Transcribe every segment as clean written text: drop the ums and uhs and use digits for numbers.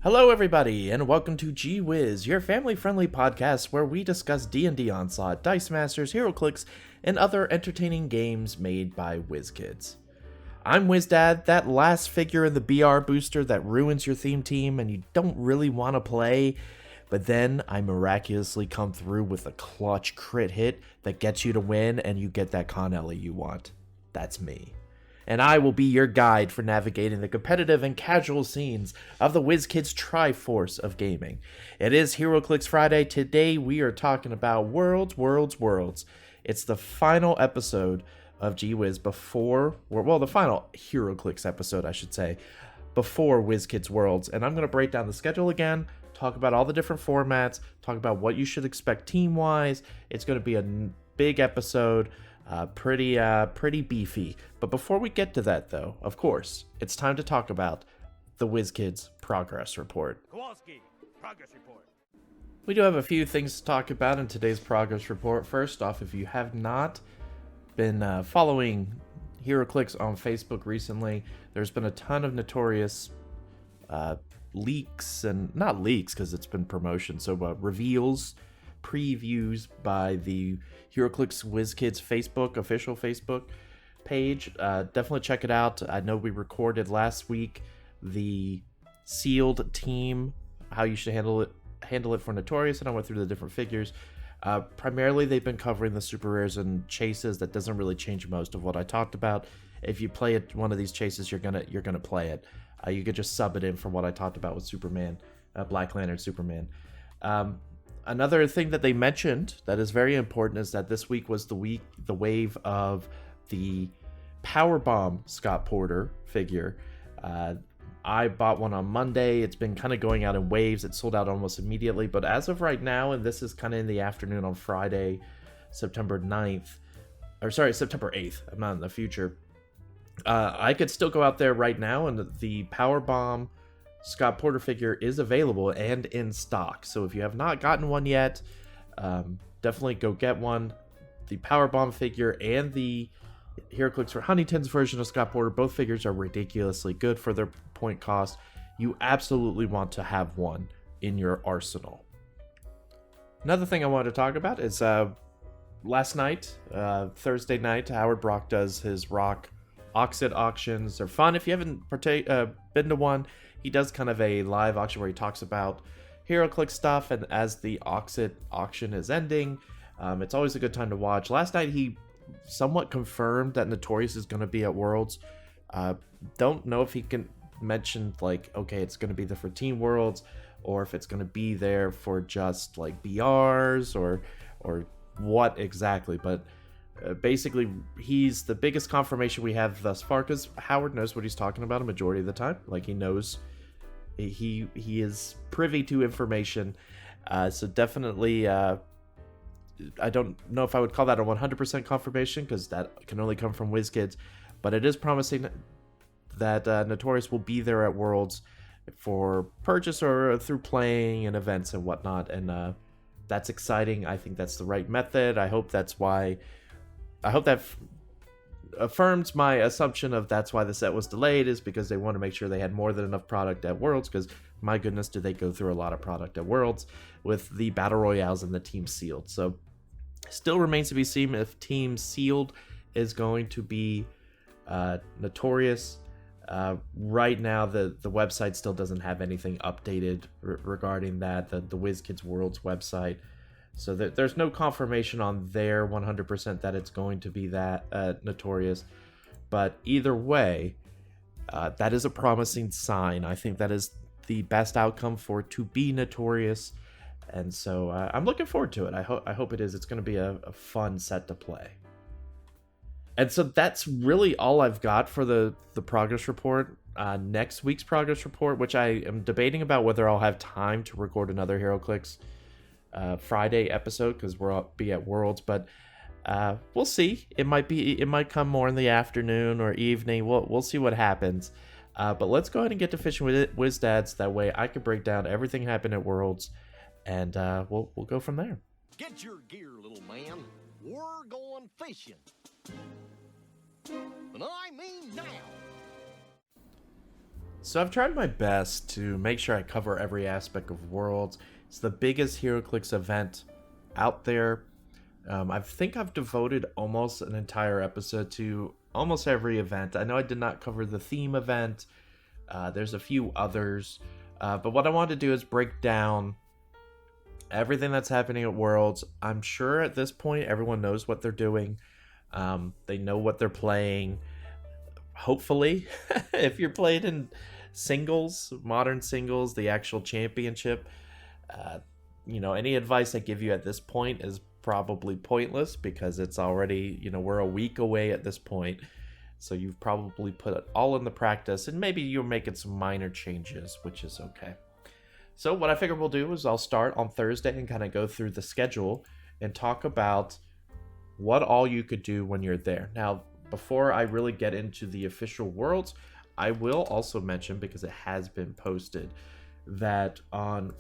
Hello everybody, and welcome to Whiz, your family-friendly podcast where we discuss D&D Onslaught, Dice Masters, Heroclix, and other entertaining games made by Wizkids. I'm WizDad, that last figure in the BR booster that ruins your theme team and you don't really want to play, but then I miraculously come through with a clutch crit hit that gets you to win and you get that Con Ellie you want. That's me. And I will be your guide for navigating the competitive and casual scenes of the Wizkids Triforce of gaming. It is Heroclix Friday. Today we are talking about Worlds. It's the final episode of Whiz before, well, the final Heroclix episode, I should say, before Wizkids Worlds. And I'm going to break down the schedule again, talk about all the different formats, talk about what you should expect team-wise. It's going to be a big episode. Pretty beefy. But before we get to that, though, of course, it's time to talk about the Wizkids Progress Report. Kowalski, Progress Report. We do have a few things to talk about in today's Progress Report. First off, if you have not been following Heroclix on Facebook recently, there's been a ton of notorious leaks, and not leaks because it's been promotion, so reveals, previews by the Heroclix Wizkids official Facebook page. Definitely check it out. I know we recorded last week the sealed team, how you should handle it for Notorious, and I went through the different figures. Primarily they've been covering the super rares and chases. That doesn't really change most of what I talked about. If you play one of these chases, you're gonna play it. You could just sub it in from what I talked about with Superman, Black Lantern Superman. Another thing that they mentioned that is very important is that this week was the wave of the Powerbomb Scott Porter figure. I bought one on Monday. It's been kind of going out in waves. It sold out almost immediately, but as of right now, and this is kind of in the afternoon on Friday, September 8th. I'm not in the future. I could still go out there right now, and the Powerbomb Scott Porter figure is available and in stock. So if you have not gotten one yet, definitely go get one. The Powerbomb figure and the Heroclix for Huntington's version of Scott Porter, both figures are ridiculously good for their point cost. You absolutely want to have one in your arsenal. Another thing I wanted to talk about is last night, Thursday night, Howard Brock does his Rock Oxid auctions. They're fun. If you haven't been to one, he does kind of a live auction where he talks about Heroclix stuff, and as the Oxid auction is ending, it's always a good time to watch. Last night he somewhat confirmed that Notorious is going to be at Worlds. Don't know if he can mention, like, okay, it's going to be there for Team Worlds, or if it's going to be there for just like BRs or what exactly, but basically he's the biggest confirmation we have thus far, because Howard knows what he's talking about a majority of the time. Like, he knows, he is privy to information, so definitely I don't know if I would call that a 100% confirmation, because that can only come from Wizkids, but it is promising that Notorious will be there at Worlds for purchase or through playing and events and whatnot, and that's exciting. I think that's the right method. I hope that affirms my assumption of that's why the set was delayed, is because they want to make sure they had more than enough product at Worlds, because my goodness, do they go through a lot of product at Worlds with the Battle Royales and the Team Sealed. So still remains to be seen if Team Sealed is going to be Notorious. Right now, the website still doesn't have anything updated regarding that, the Wizkids Worlds website. So there's no confirmation on there 100% that it's going to be that Notorious. But either way, that is a promising sign. I think that is the best outcome for it to be Notorious. And so I'm looking forward to it. I hope it is. It's going to be a fun set to play. And so that's really all I've got for the progress report. Next week's progress report, which I am debating about whether I'll have time to record another Heroclix Friday episode, because we'll be at Worlds, but we'll see. It might come more in the afternoon or evening. We'll see what happens. But let's go ahead and get to fishing with WizDad, so that way I can break down everything happened at Worlds, and we'll go from there. Get your gear, little man. We're going fishing. And I mean now. So I've tried my best to make sure I cover every aspect of Worlds. It's the biggest Heroclix event out there. I think I've devoted almost an entire episode to almost every event. I know I did not cover the theme event. There's a few others. But what I want to do is break down everything that's happening at Worlds. I'm sure at this point everyone knows what they're doing. They know what they're playing. Hopefully, if you're playing in singles, modern singles, the actual championship, any advice I give you at this point is probably pointless because it's already, we're a week away at this point. So you've probably put it all in the practice, and maybe you're making some minor changes, which is okay. So what I figure we'll do is I'll start on Thursday and kind of go through the schedule and talk about what all you could do when you're there. Now, before I really get into the official Worlds, I will also mention, because it has been posted, that on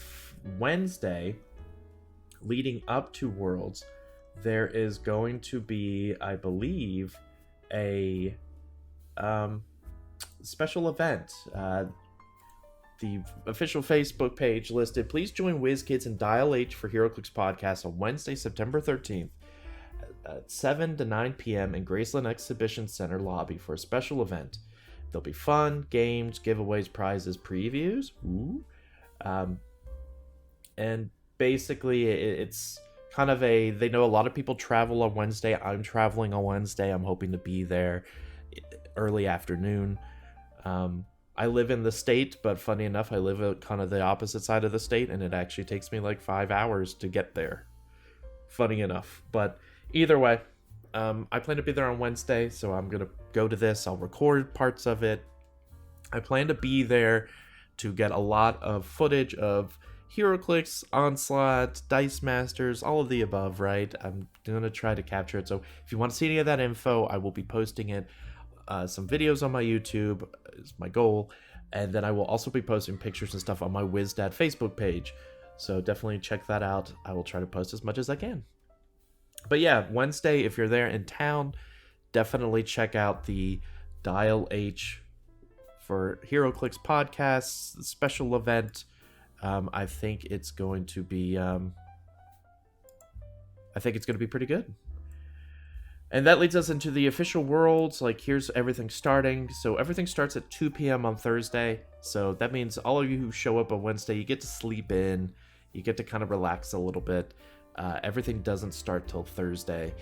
Wednesday, leading up to Worlds, there is going to be, I believe, a special event. The official Facebook page listed, please join Wizkids and Dial H for Heroclix podcast on Wednesday, September 13th at 7 to 9 p.m. in Graceland Exhibition Center lobby for a special event. There'll be fun, games, giveaways, prizes, previews. Ooh. And basically, it's kind of they know a lot of people travel on Wednesday. I'm traveling on Wednesday. I'm hoping to be there early afternoon. I live in the state, but funny enough, I live at kind of the opposite side of the state, and it actually takes me like 5 hours to get there. Funny enough. But either way, I plan to be there on Wednesday, so I'm going to go to this. I'll record parts of it. I plan to be there to get a lot of footage of Heroclix, Onslaught, Dice Masters, all of the above, right? I'm going to try to capture it. So if you want to see any of that info, I will be posting it. Some videos on my YouTube is my goal. And then I will also be posting pictures and stuff on my WizDad Facebook page. So definitely check that out. I will try to post as much as I can. But yeah, Wednesday, if you're there in town, definitely check out the Dial H for Heroclix podcasts, special event. I think it's going to be pretty good. And that leads us into the official Worlds. Like, here's everything starting. So everything starts at 2 p.m. on Thursday. So that means all of you who show up on Wednesday, you get to sleep in. You get to kind of relax a little bit. Everything doesn't start till Thursday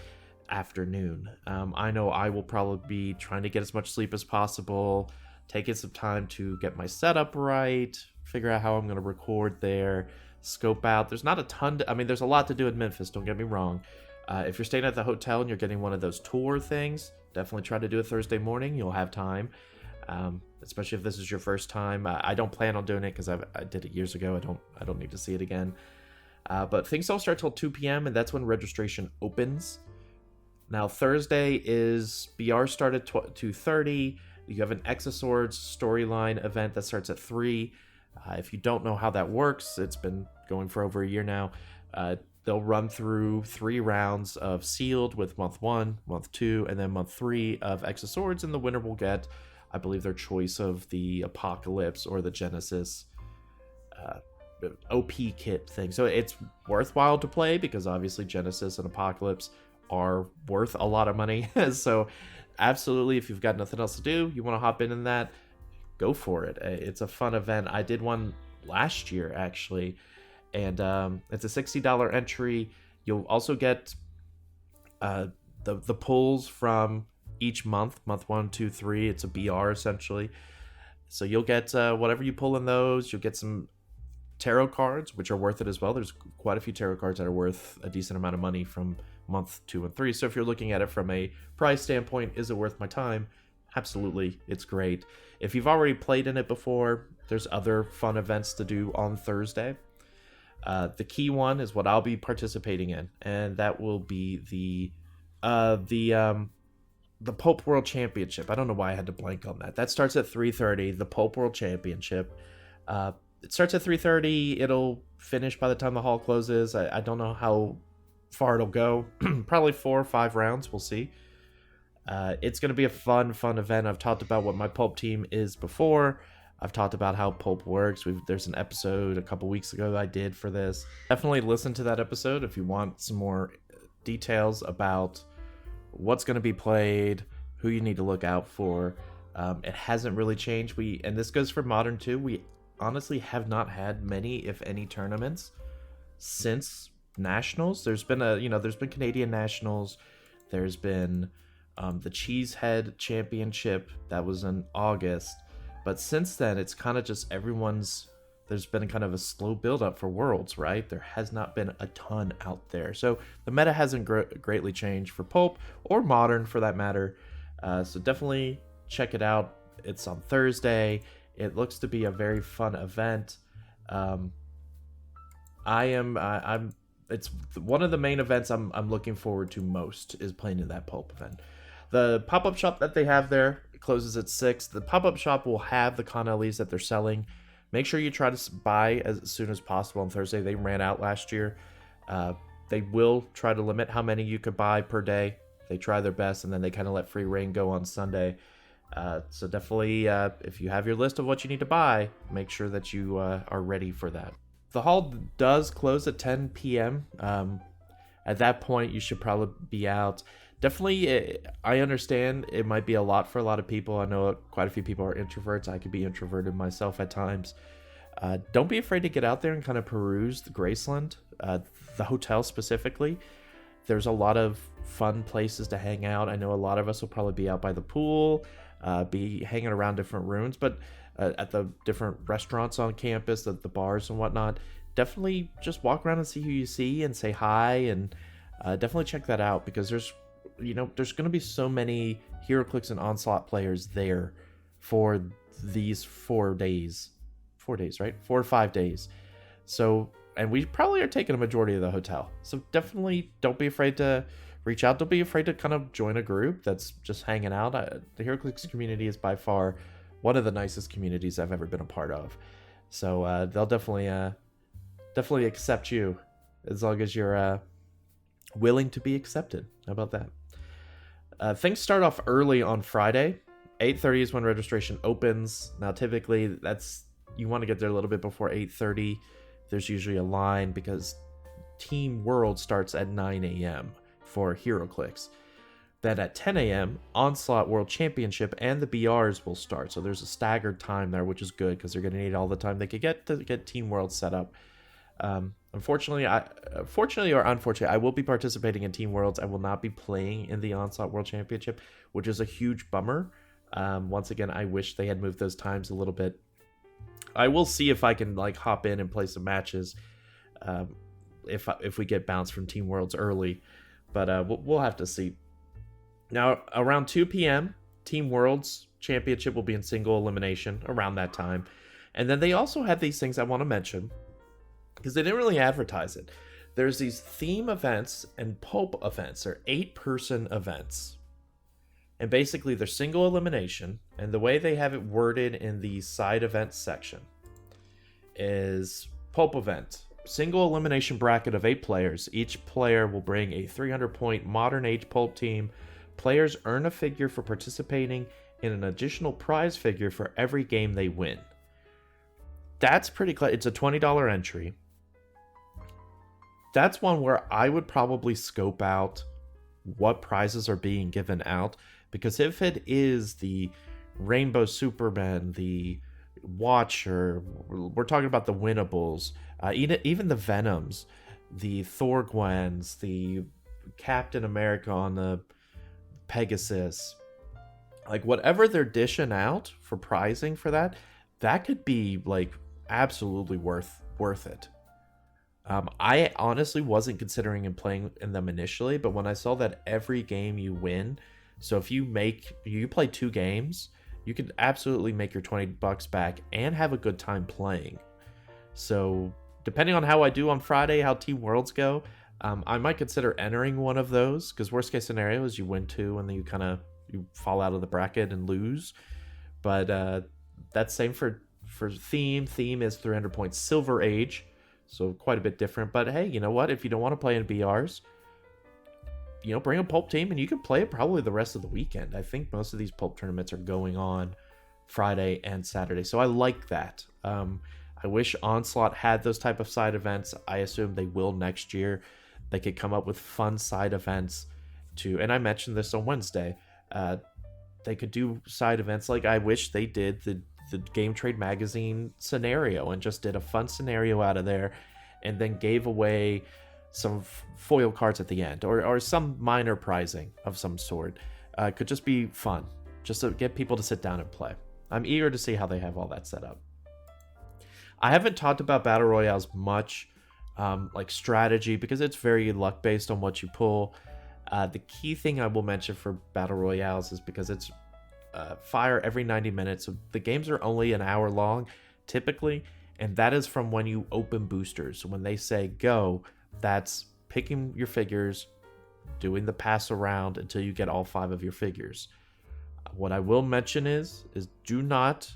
afternoon. I know I will probably be trying to get as much sleep as possible, taking some time to get my setup right, figure out how I'm going to record there, scope out. There's not a ton there's a lot to do in Memphis, don't get me wrong. If you're staying at the hotel and you're getting one of those tour things, definitely try to do it Thursday morning. You'll have time, especially if this is your first time. I don't plan on doing it because I did it years ago. I don't need to see it again. But things don't start till 2 p.m. and that's when registration opens. Now Thursday is BR start at 2:30. You have an Exoswords storyline event that starts at 3. If you don't know how that works, it's been going for over a year now. They'll run through 3 rounds of Sealed with month 1, month 2, and then month 3 of Exoswords, and the winner will get, I believe, their choice of the Apocalypse or the Genesis OP kit thing. So it's worthwhile to play because obviously Genesis and Apocalypse are worth a lot of money. So absolutely, if you've got nothing else to do, you want to hop in that, go for it. It's a fun event. I did one last year, actually. And it's a $60 entry. You'll also get the pulls from each month 1, 2, 3. It's a BR essentially, so you'll get whatever you pull in those. You'll get some tarot cards, which are worth it as well. There's quite a few tarot cards that are worth a decent amount of money from month 2 and 3. So if you're looking at it from a price standpoint, is it worth my time? Absolutely, it's great. If you've already played in it before, there's other fun events to do on Thursday. The key one is what I'll be participating in, and that will be the Pulp World Championship. I don't know why I had to blank on that. That starts at 3:30. The Pulp World Championship. It starts at 3:30. It'll finish by the time the hall closes. I don't know how far it'll go. Probably 4 or 5 rounds. We'll see. It's going to be a fun event. I've talked about what my Pulp team is before. I've talked about how pulp works. There's an episode a couple weeks ago that I did for this. Definitely listen to that episode if you want some more details about what's going to be played, who you need to look out for. It hasn't really changed. And this goes for Modern too. We honestly have not had many, if any, tournaments since Nationals. There's been there's been Canadian Nationals. There's been the Cheesehead Championship that was in August. But since then, it's kind of just there's been kind of a slow build up for Worlds, right? There has not been a ton out there. So the meta hasn't greatly changed for Pulp or Modern for that matter. So definitely check it out. It's on Thursday. It looks to be a very fun event. It's one of the main events I'm looking forward to most is playing in that Pulp event. The pop-up shop that they have there closes at 6. The pop-up shop will have the Con LEs that they're selling. Make sure you try to buy as soon as possible on Thursday. They ran out last year. They will try to limit how many you could buy per day. They try their best, and then they kind of let free reign go on Sunday. So definitely, if you have your list of what you need to buy, make sure that you are ready for that. The hall does close at 10 p.m. At that point, you should probably be out. Definitely, I understand it might be a lot for a lot of people. I know quite a few people are introverts. I could be introverted myself at times. Don't be afraid to get out there and kind of peruse the Graceland, the hotel specifically. There's a lot of fun places to hang out. I know a lot of us will probably be out by the pool, be hanging around different rooms, but at the different restaurants on campus, the bars and whatnot, definitely just walk around and see who you see and say hi, and definitely check that out because there's going to be so many Heroclix and Onslaught players there for these 4 days. 4 days, right? 4 or 5 days. So, and we probably are taking a majority of the hotel. So definitely don't be afraid to reach out. Don't be afraid to kind of join a group that's just hanging out. The Heroclix community is by far one of the nicest communities I've ever been a part of. So they'll definitely accept you as long as you're willing to be accepted. How about that? Things start off early on Friday. 8:30 is when registration opens. Now, typically, you want to get there a little bit before 8:30. There's usually a line because Team World starts at 9 a.m. for Heroclix. Then at 10 a.m., Onslaught World Championship and the BRs will start. So there's a staggered time there, which is good because they're going to need all the time they could get to get Team World set up. Fortunately or unfortunately, I will be participating in Team Worlds. I will not be playing in the Onslaught World Championship, which is a huge bummer. Once again, I wish they had moved those times a little bit. I will see if I can hop in and play some matches if we get bounced from Team Worlds early, but we'll have to see. Now, around 2 p.m., Team Worlds Championship will be in single elimination around that time. And then they also have these things I want to mention, because they didn't really advertise it. There's these theme events and pulp events. They're 8-person events. And basically, they're single elimination. And the way they have it worded in the side events section is pulp event. Single elimination bracket of 8 players. Each player will bring a 300-point modern age pulp team. Players earn a figure for participating in an additional prize figure for every game they win. That's pretty clear. It's a $20 entry. That's one where I would probably scope out what prizes are being given out, because if it is the Rainbow Superman, the Watcher, we're talking about the Winnables, even the Venoms, the Thor Gwens, the Captain America on the Pegasus, whatever they're dishing out for prizing for that could be absolutely worth it. I honestly wasn't considering playing in them initially, but when I saw that every game you win, so if you play 2 games, you could absolutely make your $20 back and have a good time playing. So depending on how I do on Friday, how Team Worlds go, I might consider entering one of those, because worst case scenario is you win 2 and then you fall out of the bracket and lose. But that's same for theme. Theme is 300 points Silver Age, so quite a bit different. But hey, you know what? If you don't want to play in BRs, bring a pulp team and you can play it probably the rest of the weekend. I think most of these pulp tournaments are going on Friday and Saturday. So I like that. I wish Onslaught had those type of side events. I assume they will next year. They could come up with fun side events to, and I mentioned this on Wednesday. They could do side events like I wish they did the Game Trade Magazine scenario and just did a fun scenario out of there, and then gave away some foil cards at the end, or some minor prizing of some sort. Could just be fun, just to get people to sit down and play. I'm eager to see how they have all that set up. I haven't talked about Battle Royales much, like strategy, because it's very luck based on what you pull. The key thing I will mention for Battle Royales is because it's fire every 90 minutes. So the games are only an hour long, typically, and that is from when you open boosters. So when they say go, that's picking your figures, doing the pass around until you get all 5 of your figures. What I will mention is do not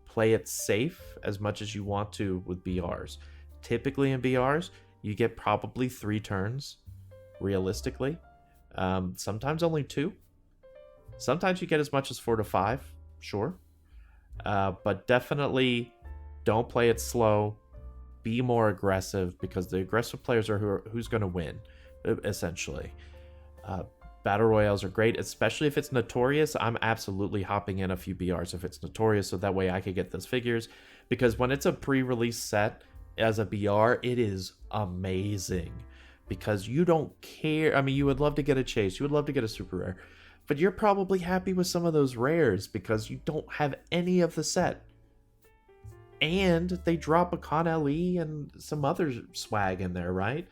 play it safe as much as you want to with BRs. Typically in BRs, you get probably 3 turns, realistically. Sometimes only 2. Sometimes you get as much as 4 to 5, sure. But definitely don't play it slow. Be more aggressive, because the aggressive players are who's going to win, essentially. Battle Royales are great, especially if it's Notorious. I'm absolutely hopping in a few BRs if it's Notorious, so that way I could get those figures. Because when it's a pre-release set as a BR, it is amazing. Because you don't care. I mean, you would love to get a chase. You would love to get a super rare. But you're probably happy with some of those rares because you don't have any of the set. And they drop a Con LE and some other swag in there, right?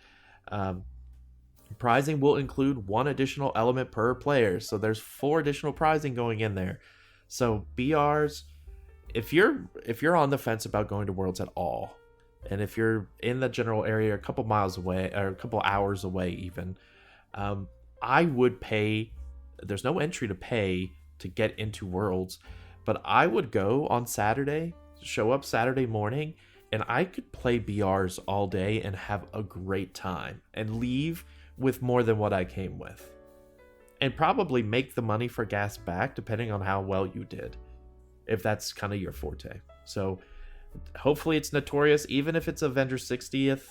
Prizing will include 1 additional element per player, so there's 4 additional prizing going in there. So BRs, if you're on the fence about going to Worlds at all, and if you're in the general area a couple miles away or a couple hours away even, I would pay. There's no entry to pay to get into Worlds, but I would go on Saturday, show up Saturday morning, and I could play BRs all day and have a great time and leave with more than what I came with, and probably make the money for gas back depending on how well you did, if that's kind of your forte. So hopefully it's Notorious. Even if it's Avengers 60th,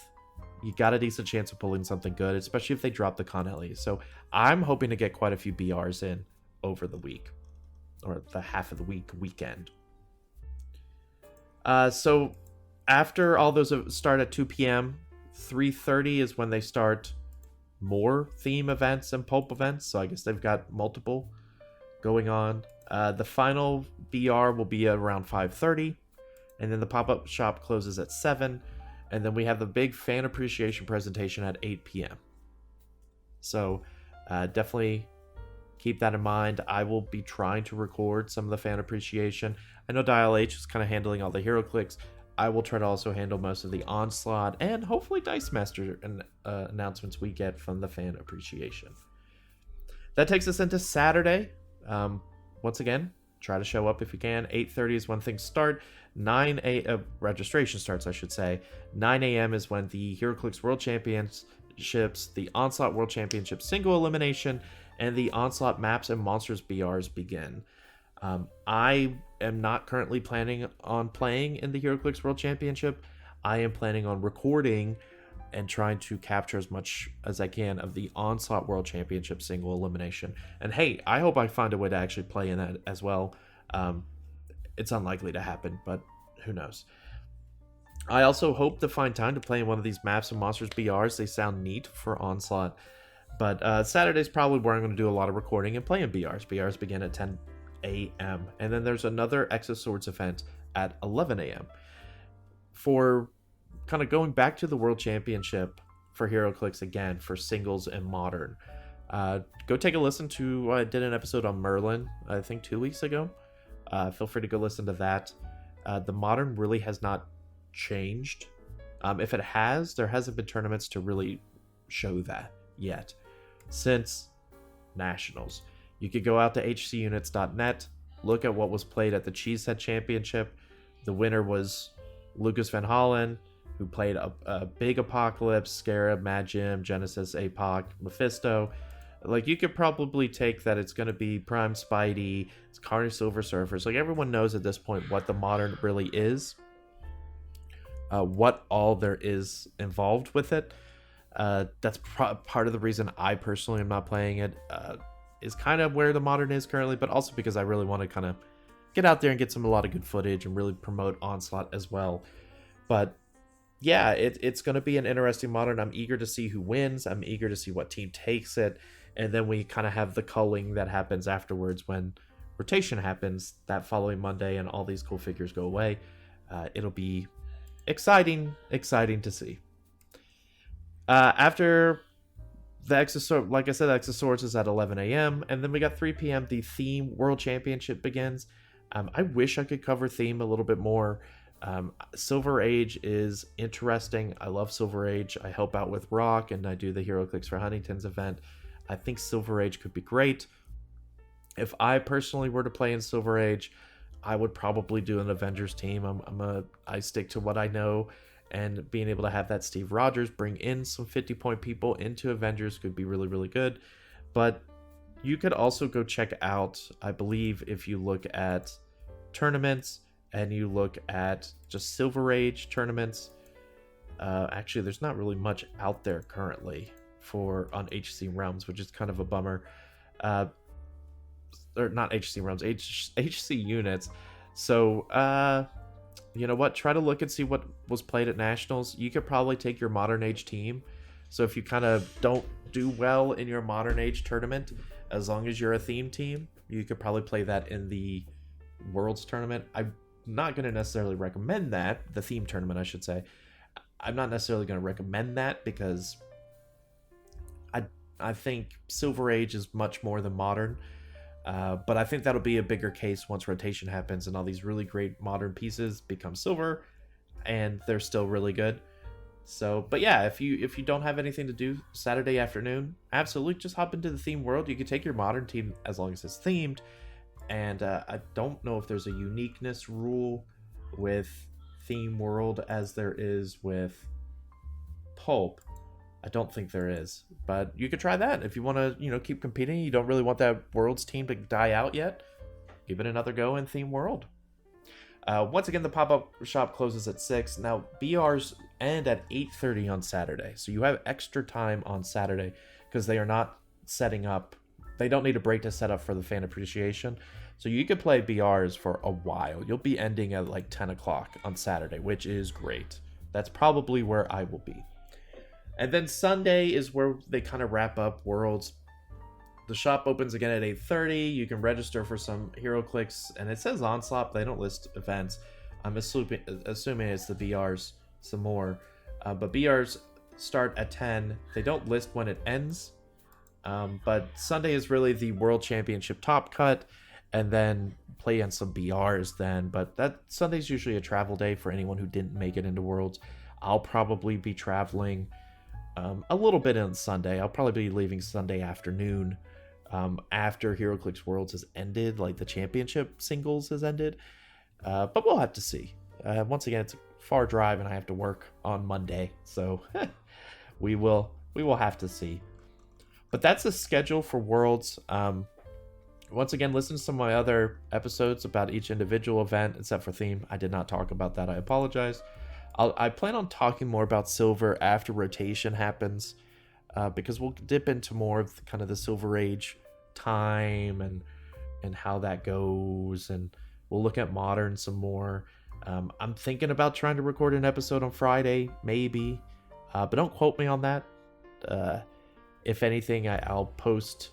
you got a decent chance of pulling something good, especially if they drop the Con LE. So I'm hoping to get quite a few BRs in over the week, or the half of the weekend. So after all those start at 2 p.m., 3:30 is when they start more theme events and pulp events. So I guess they've got multiple going on. The final BR will be around 5:30, and then the pop-up shop closes at 7, and then we have the big fan appreciation presentation at 8 p.m. So definitely keep that in mind. I will be trying to record some of the fan appreciation. I know Dial H is kind of handling all the Heroclix. I will try to also handle most of the Onslaught and hopefully Dice Master announcements we get from the fan appreciation. That takes us into Saturday. Once again, try to show up if you can. 8:30 is when things start. Registration starts, I should say. 9 a.m. is when the Heroclix World Championships, the Onslaught World Championship single elimination, and the Onslaught Maps and Monsters BRs begin. I am not currently planning on playing in the Heroclix World Championship. I am planning on recording and trying to capture as much as I can of the Onslaught World Championship single elimination. And hey, I hope I find a way to actually play in that as well. It's unlikely to happen, but who knows. I also hope to find time to play in one of these Maps and Monsters BRs. They sound neat for Onslaught. But Saturday's probably where I'm going to do a lot of recording and playing BRs. BRs begin at 10 a.m. And then there's another Exoswords event at 11 a.m. For kind of going back to the World Championship for Heroclix again for singles and modern. Go take a listen to, I did an episode on Merlin, I think 2 weeks ago. Feel free to go listen to that. The modern really has not changed. If it has, there hasn't been tournaments to really show that yet since Nationals. You could go out to hcunits.net, look at what was played at the Cheesehead Championship. The winner was Lucas Van Hollen, who played a big Apocalypse, Scarab, Mad Jim, Genesis, APOC, Mephisto. Like, you could probably take that it's going to be Prime Spidey, it's Carnage Silver Surfers. Like, everyone knows at this point what the modern really is, what all there is involved with it. That's part of the reason I personally am not playing it, is kind of where the modern is currently, but also because I really want to kind of get out there and get a lot of good footage and really promote Onslaught as well. But yeah, it's going to be an interesting modern. I'm eager to see who wins. I'm eager to see what team takes it. And then we kind of have the culling that happens afterwards when rotation happens that following Monday and all these cool figures go away. It'll be exciting to see. After the Exosword, like I said, Exoswords is at 11 a.m. And then we got 3 p.m. The Theme World Championship begins. I wish I could cover Theme a little bit more. Silver Age is interesting. I love Silver Age. I help out with Rock and I do the Heroclix for Huntington's event. I think Silver Age could be great. If I personally were to play in Silver Age, I would probably do an Avengers team. I stick to what I know, and being able to have that Steve Rogers bring in some 50-point people into Avengers could be really, really good. But you could also go check out, I believe, if you look at tournaments and you look at just Silver Age tournaments, actually there's not really much out there currently on HC Realms, which is kind of a bummer. Or not HC Realms, HC units. So, you know what? Try to look and see what was played at Nationals. You could probably take your Modern Age team. So if you kind of don't do well in your Modern Age tournament, as long as you're a theme team, you could probably play that in the Worlds tournament. I'm not going to necessarily recommend that, the theme tournament, I should say. I'm not necessarily going to recommend that because I think Silver Age is much more than Modern. But I think that'll be a bigger case once rotation happens and all these really great modern pieces become silver and they're still really good. So, but yeah, if you don't have anything to do Saturday afternoon, absolutely just hop into the theme world. You can take your modern team as long as it's themed. And I don't know if there's a uniqueness rule with theme world as there is with Pulp. I don't think there is, but you could try that if you want to, keep competing. You don't really want that Worlds team to die out yet. Give it another go in Theme World. Once again, the pop-up shop closes at 6. Now, BRs end at 8:30 on Saturday, so you have extra time on Saturday because they are not setting up. They don't need a break to set up for the fan appreciation, so you could play BRs for a while. You'll be ending at like 10 o'clock on Saturday, which is great. That's probably where I will be. And then Sunday is where they kind of wrap up Worlds. The shop opens again at 8:30. You can register for some Heroclix, and it says Onslaught, but they don't list events. I'm assuming it's the BRs some more. But BRs start at 10. They don't list when it ends. But Sunday is really the World Championship top cut, and then play on some BRs then. But that Sunday's usually a travel day for anyone who didn't make it into Worlds. I'll probably be traveling a little bit on Sunday. I'll probably be leaving Sunday afternoon after Heroclix Worlds has ended, like the championship singles has ended. But we'll have to see. Once again, it's a far drive and I have to work on Monday, so we will have to see. But that's the schedule for Worlds. Once again, listen to some of my other episodes about each individual event, except for theme. I did not talk about that. I apologize. I plan on talking more about Silver after rotation happens, because we'll dip into more of kind of the Silver Age time and how that goes, and we'll look at Modern some more. I'm thinking about trying to record an episode on Friday, maybe, but don't quote me on that. If anything, I'll post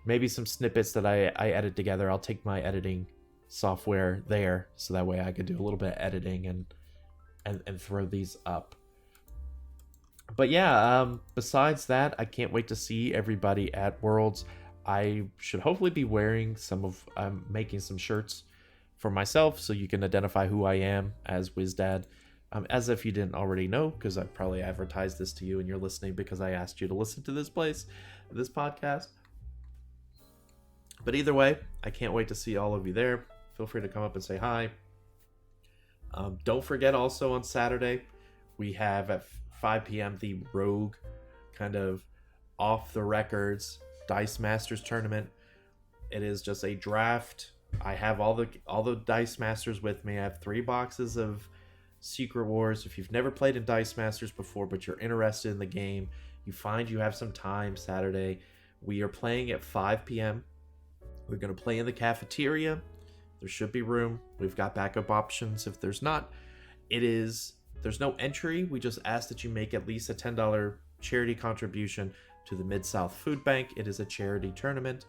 maybe some snippets that I edit together. I'll take my editing software there, so that way I could do a little bit of editing and throw these up. But yeah, besides that, I can't wait to see everybody at Worlds. I should hopefully be wearing I'm making some shirts for myself so you can identify who I am as WizDad. As if you didn't already know, because I probably advertised this to you and you're listening because I asked you to listen to this podcast. But either way, I can't wait to see all of you there. Feel free to come up and say hi. Don't forget also on Saturday, we have at 5 p.m. the Rogue kind of off the records Dice Masters tournament. It is just a draft. I have all the Dice Masters with me. I have 3 boxes of Secret Wars. If you've never played in Dice Masters before, but you're interested in the game, you find you have some time Saturday, we are playing at 5 p.m. We're going to play in the cafeteria. There should be room. We've got backup options if there's not. There's no entry. We just ask that you make at least a $10 charity contribution to the Mid-South Food Bank. It is a charity tournament.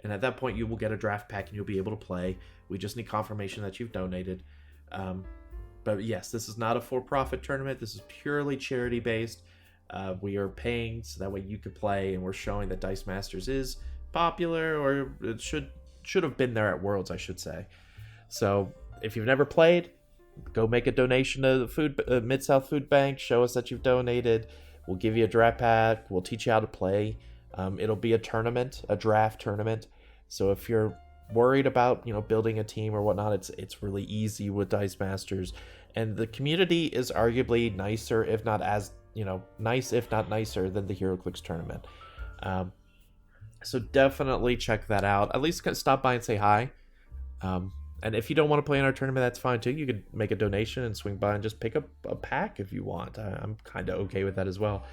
And at that point, you will get a draft pack and you'll be able to play. We just need confirmation that you've donated. But yes, this is not a for-profit tournament. This is purely charity-based. We are paying so that way you can play, and we're showing that Dice Masters is popular, or it should have been there at Worlds, I should say. So if you've never played, go make a donation to the Mid-South Food Bank. Show us that you've donated. We'll give you a draft pack. We'll teach you how to play. It'll be a tournament, a draft tournament. So if you're worried about building a team or whatnot, it's really easy with Dice Masters, and the community is arguably nicer, if not as nice, if not nicer than the Heroclix tournament. So definitely check that out. At least stop by and say hi. And if you don't want to play in our tournament, that's fine too. You could make a donation and swing by and just pick up a pack if you want. I'm kind of okay with that as well.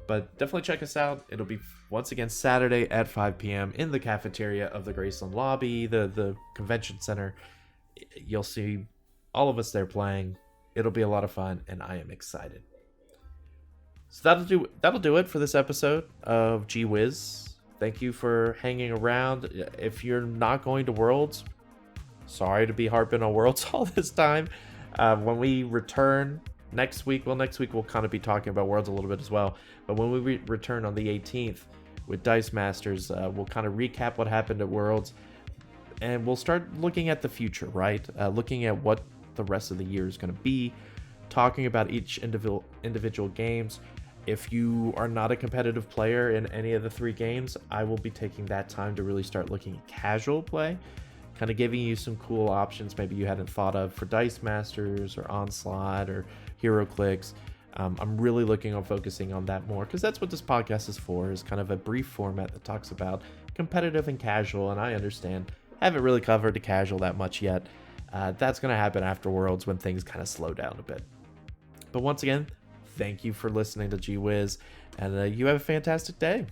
But definitely check us out. It'll be, once again, Saturday at 5 p.m. in the cafeteria of the Graceland lobby, the convention center. You'll see all of us there playing. It'll be a lot of fun, and I am excited. So that'll do it for this episode of Whiz. Thank you for hanging around. If you're not going to Worlds, sorry to be harping on Worlds all this time. When we return next week we'll kind of be talking about Worlds a little bit as well. But when we return on the 18th with Dice Masters, we'll kind of recap what happened at Worlds, and we'll start looking at the future, right? Looking at what the rest of the year is going to be, talking about each individual games. If you are not a competitive player in any of the 3 games, I will be taking that time to really start looking at casual play, kind of giving you some cool options maybe you hadn't thought of for Dice Masters or Onslaught or Heroclix. I'm really looking on focusing on that more, because that's what this podcast is for, is kind of a brief format that talks about competitive and casual. And I understand, haven't really covered the casual that much yet. That's going to happen after Worlds when things kind of slow down a bit. But once again, thank you for listening to Whiz, and you have a fantastic day.